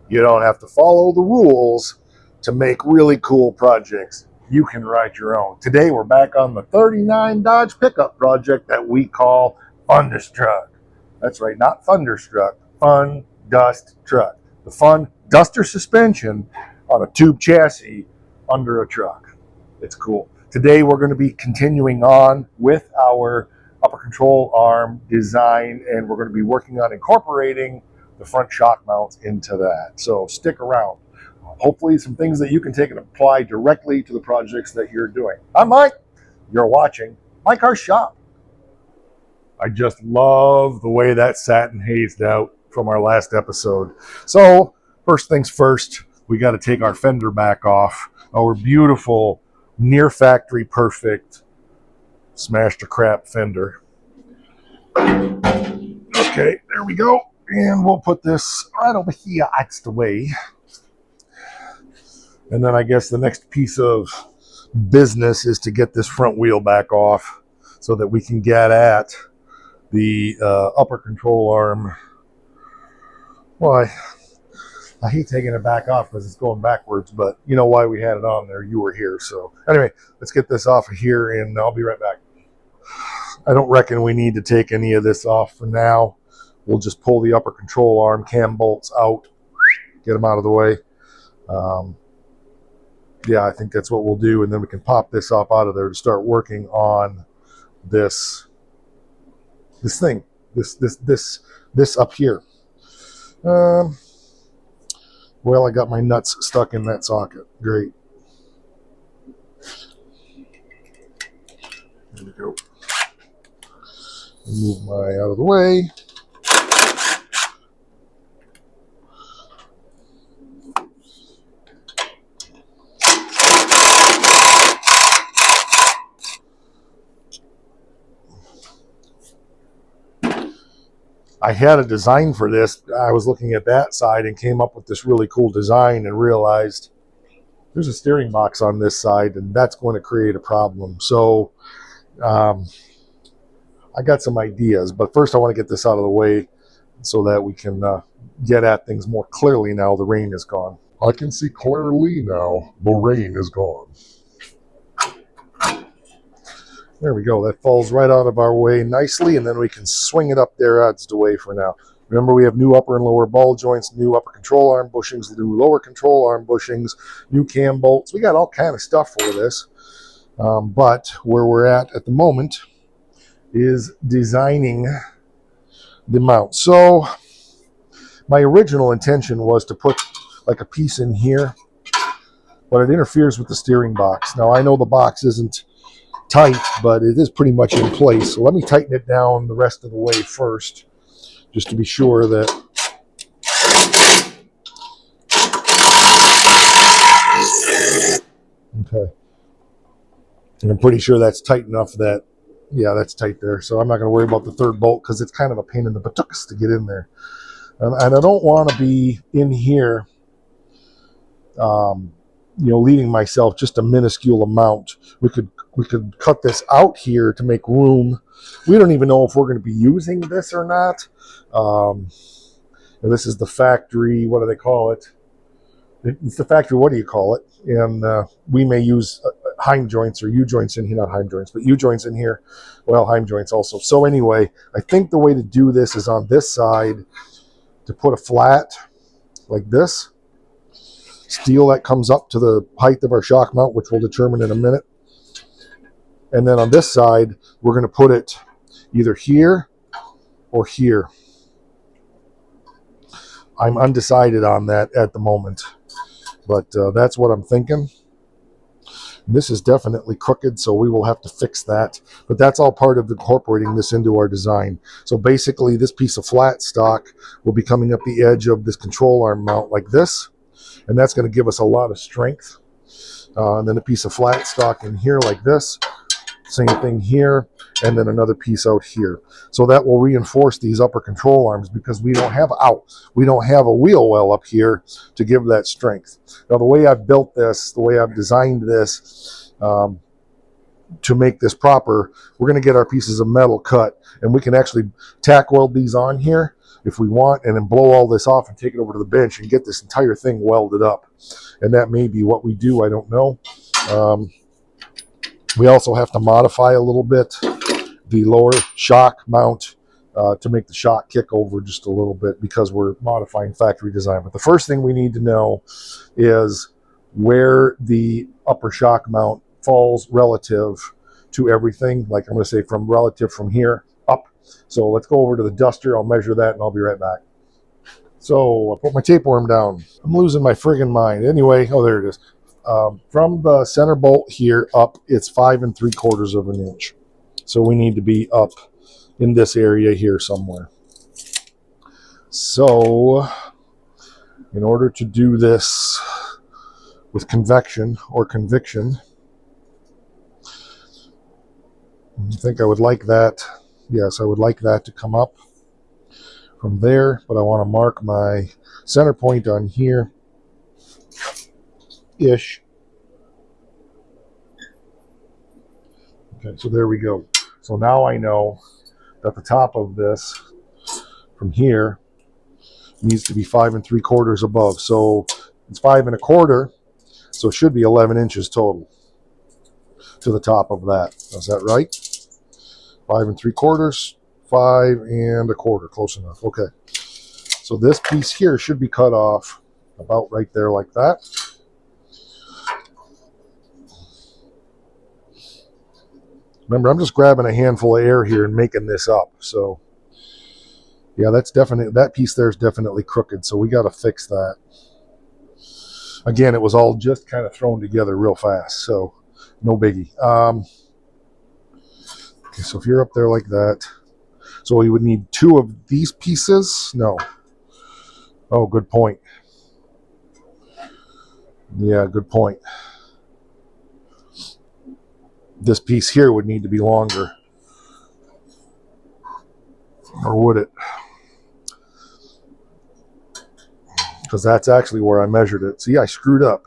You don't have to follow the rules to make really cool projects. You can write your own. Today we're back on the 39 Dodge pickup project that we call FundusTruck. That's right, not Thunderstruck, FundusTruck. The Fun Duster suspension on a tube chassis under a truck. It's cool. Today we're going to be continuing on with our upper control arm design, and we're going to be working on incorporating the front shock mounts into that. So stick around. Hopefully some things that you can take and apply directly to the projects that you're doing. I'm Mike. You're watching My Car Shop. I just love the way that satin hazed out from our last episode. So first things first, we got to take our fender back off. Our beautiful, near factory perfect, smashed to crap fender. Okay, there we go. And we'll put this right over here out the way. And then I guess the next piece of business is to get this front wheel back off so that we can get at the upper control arm. Well, I hate taking it back off because it's going backwards, but you know why we had it on there. You were here. So anyway, let's get this off of here and I'll be right back. I don't reckon we need to take any of this off for now. We'll just pull the upper control arm cam bolts out, get them out of the way. Yeah, I think that's what we'll do, and then we can pop this up out of there to start working on this thing, this up here. Well, I got my nuts stuck in that socket. Great. There we go. Move my out of the way. I had a design for this. I was looking at that side and came up with this really cool design and realized there's a steering box on this side and that's going to create a problem. So I got some ideas, but first I want to get this out of the way so that we can get at things more clearly now the rain is gone. I can see clearly now the rain is gone. There we go. That falls right out of our way nicely, and then we can swing it up there out of the way for now. Remember, we have new upper and lower ball joints, new upper control arm bushings, new lower control arm bushings, new cam bolts. We got all kind of stuff for this, but where we're at the moment is designing the mount. So my original intention was to put like a piece in here, but it interferes with the steering box. Now, I know the box isn't tight, but it is pretty much in place. So let me tighten it down the rest of the way first, just to be sure that okay. And I'm pretty sure that's tight enough that, yeah, that's tight there. So I'm not going to worry about the third bolt because it's kind of a pain in the buttocks to get in there. And I don't want to be in here leaving myself just a minuscule amount. We could cut this out here to make room. We don't even know if we're going to be using this or not. And this is the factory, what do they call it? It's the factory, what do you call it? And we may use Heim joints or U-joints in here, not Heim joints, but U-joints in here. Well, Heim joints also. So anyway, I think the way to do this is on this side to put a flat like this. Steel that comes up to the height of our shock mount, which we'll determine in a minute. And then on this side, we're going to put it either here or here. I'm undecided on that at the moment, but that's what I'm thinking. This is definitely crooked, so we will have to fix that. But that's all part of incorporating this into our design. So basically, this piece of flat stock will be coming up the edge of this control arm mount like this. And that's going to give us a lot of strength. And then a piece of flat stock in here like this. Same thing here. And then another piece out here. So that will reinforce these upper control arms because we don't have a wheel well up here to give that strength. Now the way I've built this, the way I've designed this, to make this proper, we're going to get our pieces of metal cut. And we can actually tack weld these on here. if we want, and then blow all this off and take it over to the bench and get this entire thing welded up. And that may be what we do, I don't know. We also have to modify a little bit the lower shock mount to make the shock kick over just a little bit, because we're modifying factory design. But the first thing we need to know is where the upper shock mount falls relative to everything. Like I'm going to say from here up. So let's go over to the duster. I'll measure that and I'll be right back. So I put my tapeworm down. I'm losing my friggin' mind. Anyway, oh, there it is. From the center bolt here up, it's 5 3/4 of an inch. So we need to be up in this area here somewhere. So in order to do this with convection or conviction, I think I would like that. Yes, I would like that to come up from there, but I want to mark my center point on here ish. Okay, so there we go. So now I know that the top of this from here needs to be 5 3/4 above. So it's 5 1/4, so it should be 11 inches total to the top of that. Is that right? 5 3/4, 5 1/4, close enough. Okay. So this piece here should be cut off about right there like that. Remember, I'm just grabbing a handful of air here and making this up. So yeah, that's definitely, that piece there is definitely crooked. So we got to fix that. Again, it was all just kind of thrown together real fast. So no biggie. Okay, so if you're up there like that, so we would need 2 of these pieces. No. Oh, good point. Yeah, good point. This piece here would need to be longer. Or would it? Because that's actually where I measured it. See, I screwed up.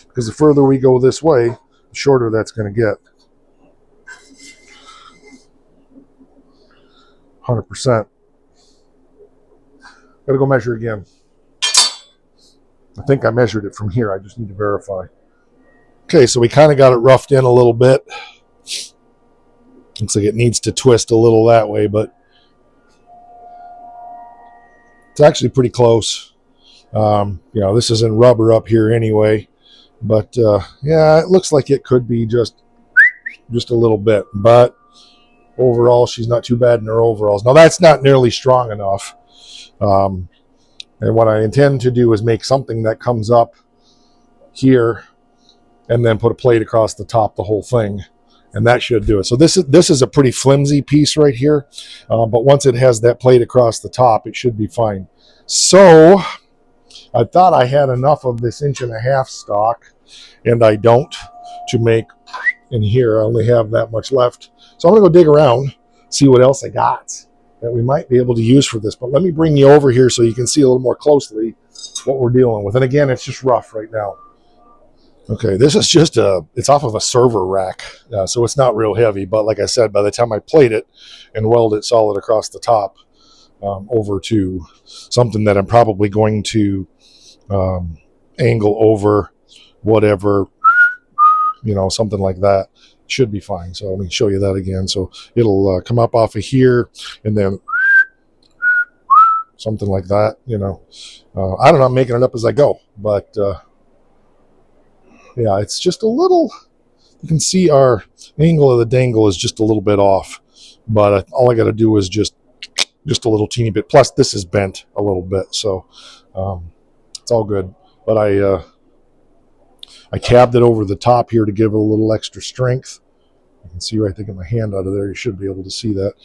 Because the further we go this way, the shorter that's going to get. 100%. Gotta go measure again. I think I measured it from here. I just need to verify. Okay, so we kind of got it roughed in a little bit. Looks like it needs to twist a little that way, but it's actually pretty close. You know, this is in rubber up here anyway, but yeah, it looks like it could be just a little bit, but overall, she's not too bad in her overalls. Now, that's not nearly strong enough. And what I intend to do is make something that comes up here and then put a plate across the top, the whole thing, and that should do it. So this is a pretty flimsy piece right here, but once it has that plate across the top, it should be fine. So I thought I had enough of this 1.5 inch stock, and I don't, to make in here. I only have that much left. So I'm going to go dig around, see what else I got that we might be able to use for this. But let me bring you over here so you can see a little more closely what we're dealing with. And again, it's just rough right now. Okay, this is just it's off of a server rack, so it's not real heavy. But like I said, by the time I plate it and weld it solid across the top over to something that I'm probably going to angle over, whatever, you know, something like that, should be fine. So let me show you that again. So it'll come up off of here and then something like that, you know. I don't know, I'm making it up as I go, but yeah, it's just a little, you can see our angle of the dangle is just a little bit off, but all I got to do is just a little teeny bit. Plus this is bent a little bit, so it's all good. But I tabbed it over the top here to give it a little extra strength. You can see right there, get my hand out of there. You should be able to see that.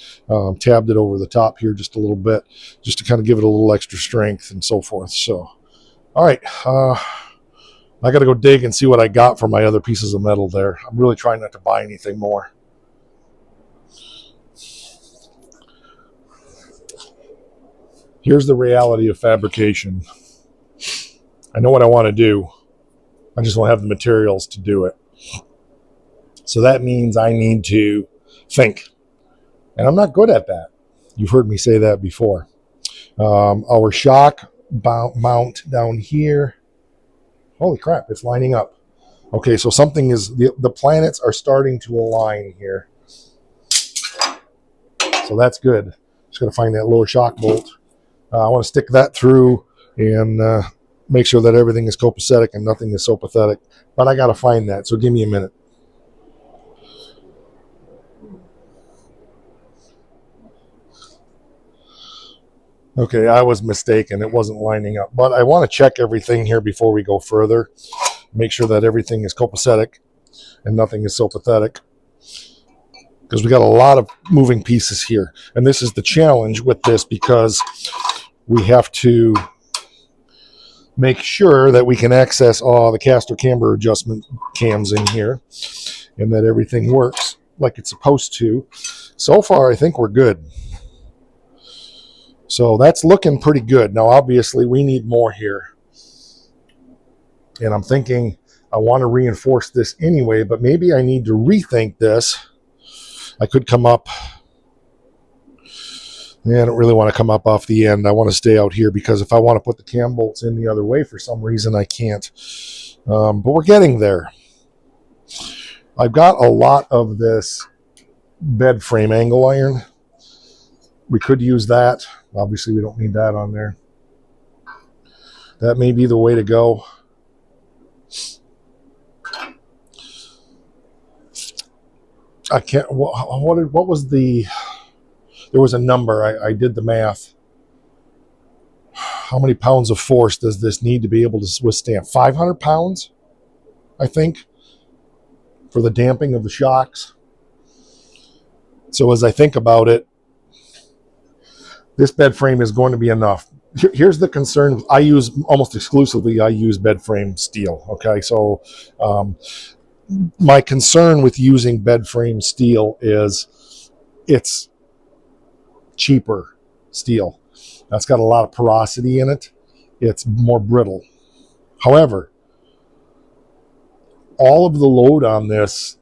Tabbed it over the top here just a little bit, just to kind of give it a little extra strength and so forth. So, all right. I got to go dig and see what I got for my other pieces of metal there. I'm really trying not to buy anything more. Here's the reality of fabrication. I know what I want to do. I just don't have the materials to do it. So that means I need to think. And I'm not good at that. You've heard me say that before. Our shock mount down here. Holy crap, it's lining up. Okay, so something is, the planets are starting to align here. So that's good. Just got to find that lower shock bolt. I want to stick that through and make sure that everything is copacetic and nothing is so pathetic. But I got to find that, so give me a minute. Okay, I was mistaken. It wasn't lining up. But I want to check everything here before we go further. Make sure that everything is copacetic and nothing is so pathetic. Because we got a lot of moving pieces here. And this is the challenge with this, because we have to make sure that we can access all the caster camber adjustment cams in here and that everything works like it's supposed to. So far, I think we're good. So that's looking pretty good. Now, obviously, we need more here. And I'm thinking I want to reinforce this anyway, but maybe I need to rethink this. I could come up. Yeah, I don't really want to come up off the end. I want to stay out here, because if I want to put the cam bolts in the other way for some reason, I can't. But we're getting there. I've got a lot of this bed frame angle iron. We could use that. Obviously, we don't need that on there. That may be the way to go. I can't. What was the? There was a number. I did the math. How many pounds of force does this need to be able to withstand? 500 pounds, I think, for the damping of the shocks. So as I think about it, this bed frame is going to be enough. Here's the concern. I use bed frame steel. Okay, so my concern with using bed frame steel is it's cheaper steel. That's got a lot of porosity in it. It's more brittle. However, all of the load on this,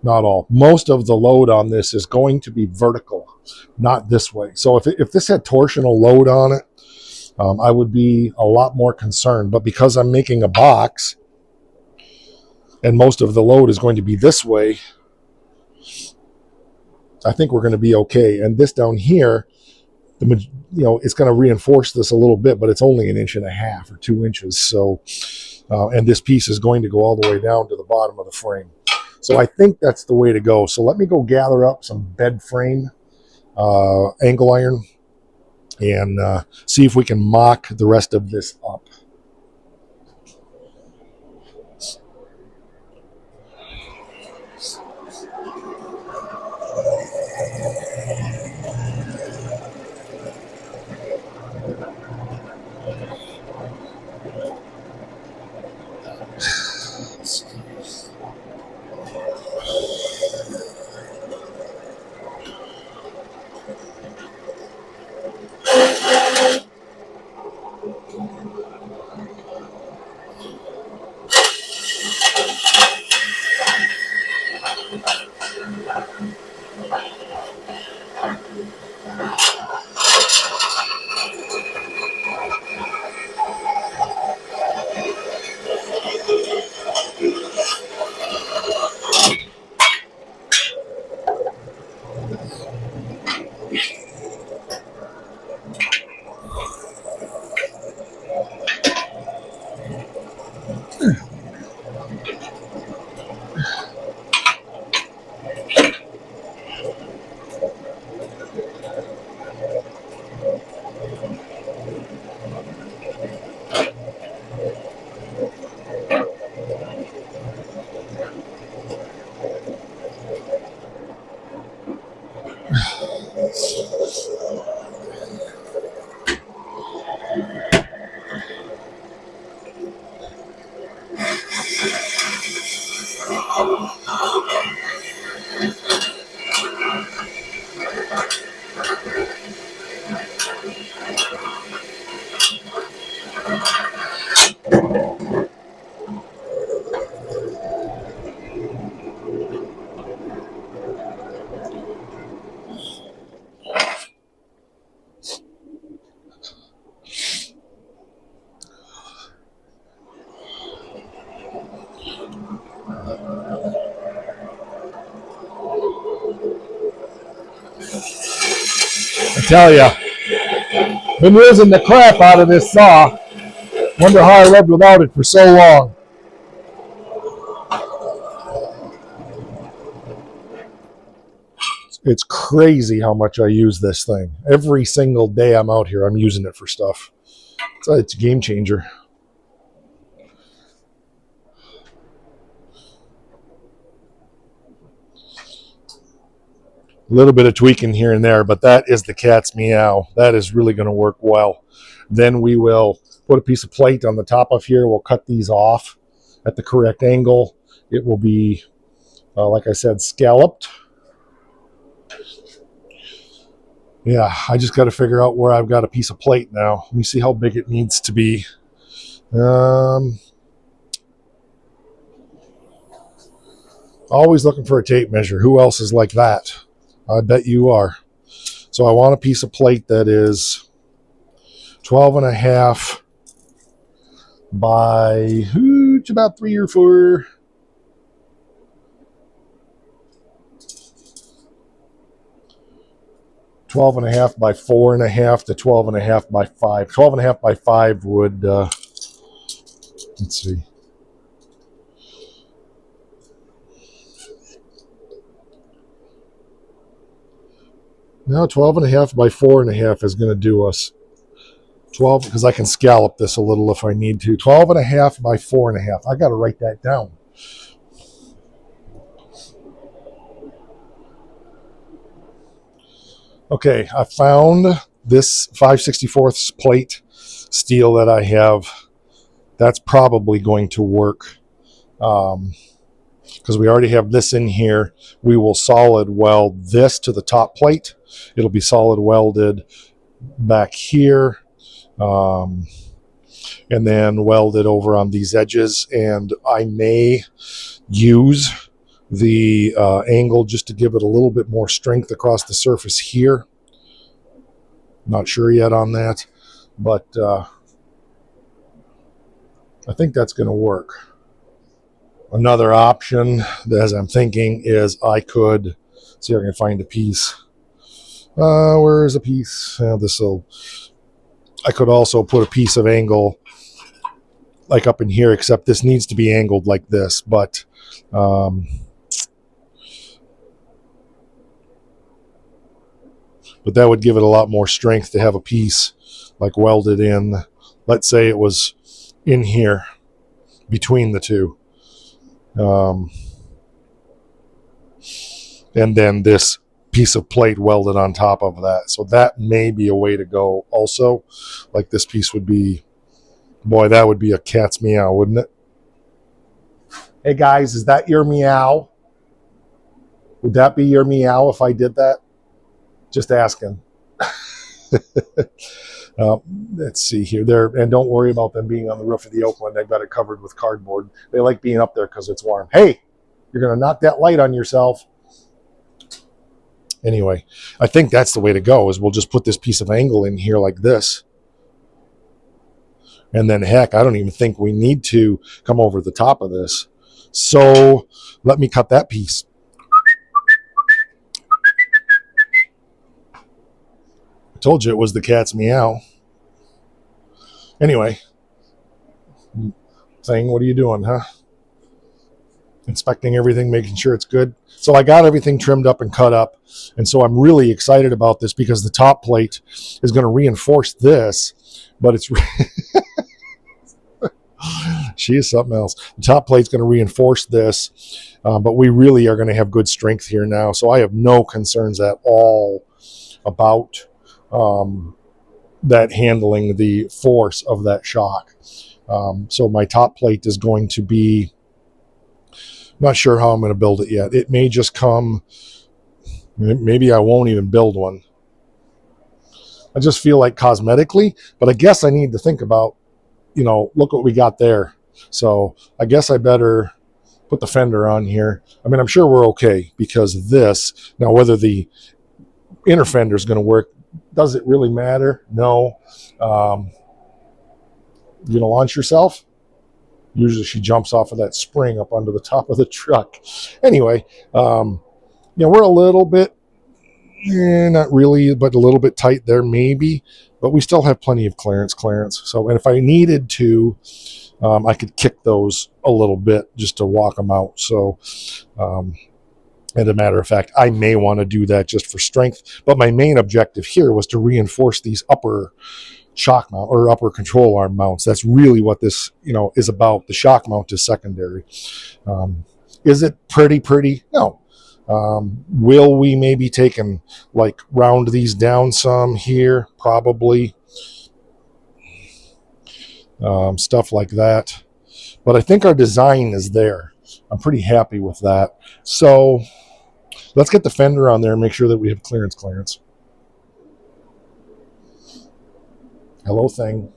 not all, most of the load on this is going to be vertical, not this way. So if this had torsional load on it, I would be a lot more concerned. But because I'm making a box and most of the load is going to be this way, I think we're going to be okay. And this down here, it's going to reinforce this a little bit, but it's only 1.5 inches or 2 inches. So, and this piece is going to go all the way down to the bottom of the frame. So I think that's the way to go. So let me go gather up some bed frame angle iron and see if we can mock the rest of this up. Tell ya, been using the crap out of this saw. Wonder how I lived without it for so long. It's crazy how much I use this thing. Every single day I'm out here, I'm using it for stuff. So it's a game changer. A little bit of tweaking here and there, but that is the cat's meow. That is really going to work well. Then we will put a piece of plate on the top of here. We'll cut these off at the correct angle. It will be, like I said, scalloped. Yeah, I just got to figure out where I've got a piece of plate now. Let me see how big it needs to be. Always looking for a tape measure. Who else is like that? I bet you are. So I want a piece of plate that is 12 and a half by about 3 or 4. Twelve and a half by 4.5 to 12 and a half by 5. 12 and a half by 5 would, let's see. Now 12 and a half by 4.5 is going to do us 12, because I can scallop this a little if I need to. 12 and a half by 4.5. I got to write that down. Okay, I found this 5/64 plate steel that I have. That's probably going to work, because we already have this in here. We will solid weld this to the top plate. It'll be solid welded back here, and then welded over on these edges. And I may use the angle just to give it a little bit more strength across the surface here. Not sure yet on that, but I think that's going to work. Another option, as I'm thinking, is I could see if I can find a piece. Where is a piece? I could also put a piece of angle like up in here, except this needs to be angled like this, but that would give it a lot more strength to have a piece like welded in. Let's say it was in here between the two. And then this piece of plate welded on top of that. So that may be a way to go also. Like this piece would be, boy, that would be a cat's meow, wouldn't it? Hey guys, is that your meow? Would that be your meow if I did that? Just asking. Let's see here. And don't worry about them being on the roof of the Oakland. They've got it covered with cardboard. They like being up there because it's warm. Hey, you're going to knock that light on yourself. Anyway, I think that's the way to go, is we'll just put this piece of angle in here like this. And then, heck, I don't even think we need to come over the top of this. So let me cut that piece. I told you it was the cat's meow. Anyway, thing, what are you doing, huh? Inspecting everything, making sure it's good. So I got everything trimmed up and cut up. And so I'm really excited about this because the top plate is going to reinforce this, but it's she is something else. The top plate's going to reinforce this, but we really are going to have good strength here now. So I have no concerns at all about that handling the force of that shock. So my top plate is going to be, not sure how I'm going to build it yet. It may just come, maybe I won't even build one. I just feel like cosmetically, but I guess I need to think about, look what we got there. So I guess I better put the fender on here. I mean, I'm sure we're okay because this, now whether the inner fender is going to work, does it really matter? No. You going to launch yourself? Usually she jumps off of that spring up onto the top of the truck. Anyway, we're a little bit Not really, but a little bit tight there maybe. But we still have plenty of clearance. So, and if I needed to, I could kick those a little bit just to walk them out. So, and a matter of fact, I may want to do that just for strength. But my main objective here was to reinforce these upper shock mount or upper control arm mounts. That's really what this, is about. The shock mount is secondary. Is it pretty? No. Will we maybe take and like round these down some here? Probably. Stuff like that. But I think our design is there. I'm pretty happy with that. So let's get the fender on there and make sure that we have clearance. Hello, thing.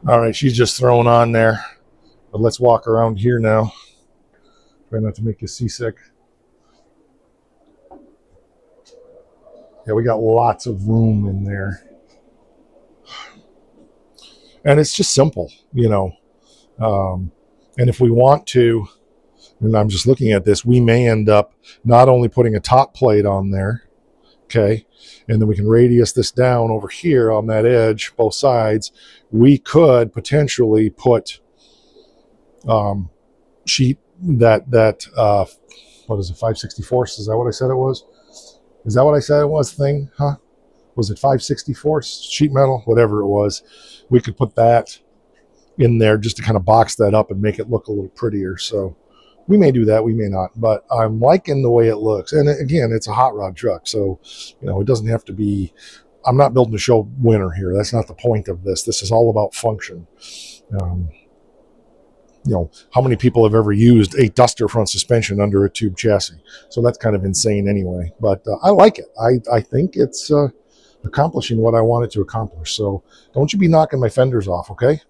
All right, she's just thrown on there. But let's walk around here now. Try not to make you seasick. Yeah, we got lots of room in there. And it's just simple, and if we want to, and I'm just looking at this, we may end up not only putting a top plate on there, okay, and then we can radius this down over here on that edge, both sides. We could potentially put sheet that what is it, 5/64? Is that what I said it was? Is that what I said it was? Thing, huh? Was it 5/64 sheet metal? Whatever it was, we could put that in there just to kind of box that up and make it look a little prettier. So we may do that, we may not, but I'm liking the way it looks. And again, it's a hot rod truck, so it doesn't have to be. I'm not building to show winner here. That's not the point of this. This is all about function. How many people have ever used a duster front suspension under a tube chassis? So that's kind of insane anyway. But I like it. I think it's accomplishing what I wanted to accomplish. So don't you be knocking my fenders off, okay?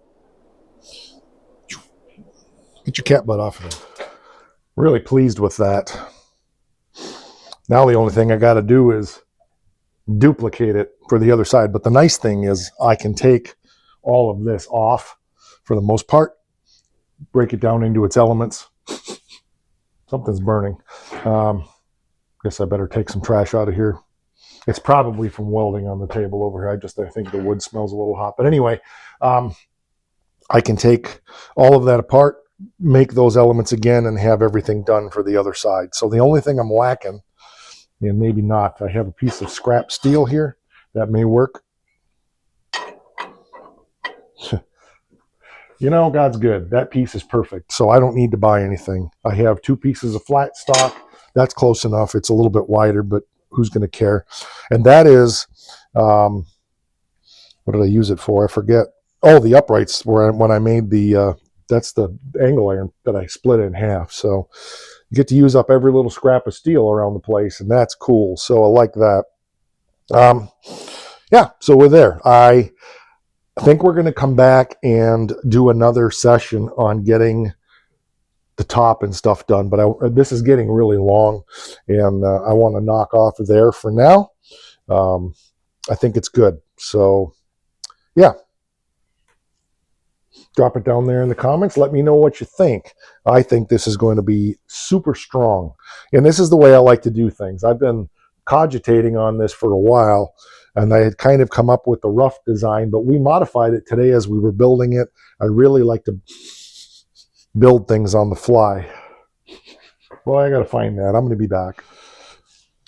Get your cat butt off of them. Really pleased with that. Now the only thing I got to do is duplicate it for the other side. But the nice thing is I can take all of this off for the most part, break it down into its elements. Something's burning. Guess I better take some trash out of here. It's probably from welding on the table over here. I think the wood smells a little hot. But anyway, I can take all of that apart, make those elements again, and have everything done for the other side. So the only thing I'm lacking, and maybe not, I have a piece of scrap steel here that may work. God's good. That piece is perfect. So I don't need to buy anything. I have 2 pieces of flat stock. That's close enough. It's a little bit wider, but who's going to care? And that is, what did I use it for? I forget. Oh, the uprights when I made that's the angle iron that I split in half. So you get to use up every little scrap of steel around the place, and that's cool. So I like that. Yeah, so we're there. I think we're going to come back and do another session on getting the top and stuff done. But this is getting really long, and I want to knock off there for now. I think it's good. So, yeah. Drop it down there in the comments. Let me know what you think. I think this is going to be super strong. And this is the way I like to do things. I've been cogitating on this for a while, and I had kind of come up with the rough design, but we modified it today as we were building it. I really like to build things on the fly. Well, I got to find that. I'm going to be back.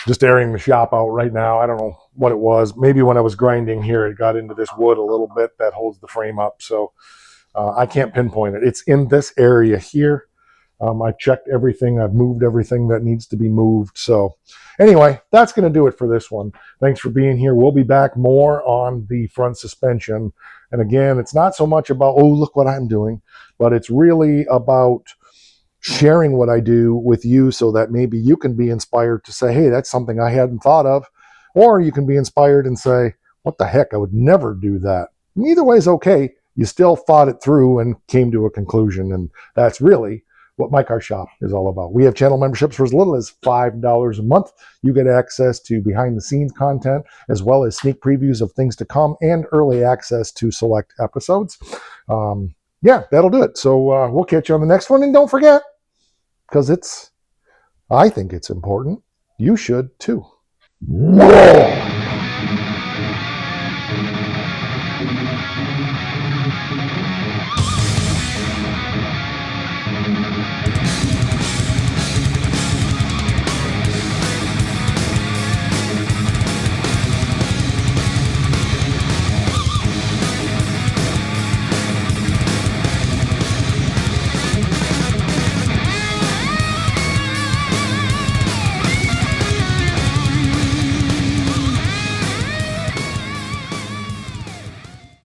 Just airing the shop out right now. I don't know what it was. Maybe when I was grinding here, it got into this wood a little bit that holds the frame up. So I can't pinpoint it. It's in this area here. I've checked everything. I've moved everything that needs to be moved. So anyway, that's going to do it for this one. Thanks for being here. We'll be back more on the front suspension. And again, it's not so much about, oh, look what I'm doing, but it's really about sharing what I do with you so that maybe you can be inspired to say, hey, that's something I hadn't thought of. Or you can be inspired and say, what the heck, I would never do that. Either way is okay. You still thought it through and came to a conclusion. And that's really what My Car Shop is all about. We have channel memberships for as little as $5 a month. You get access to behind the scenes content, as well as sneak previews of things to come and early access to select episodes. yeah, that'll do it. So we'll catch you on the next one. And don't forget, because I think it's important, you should too. Whoa!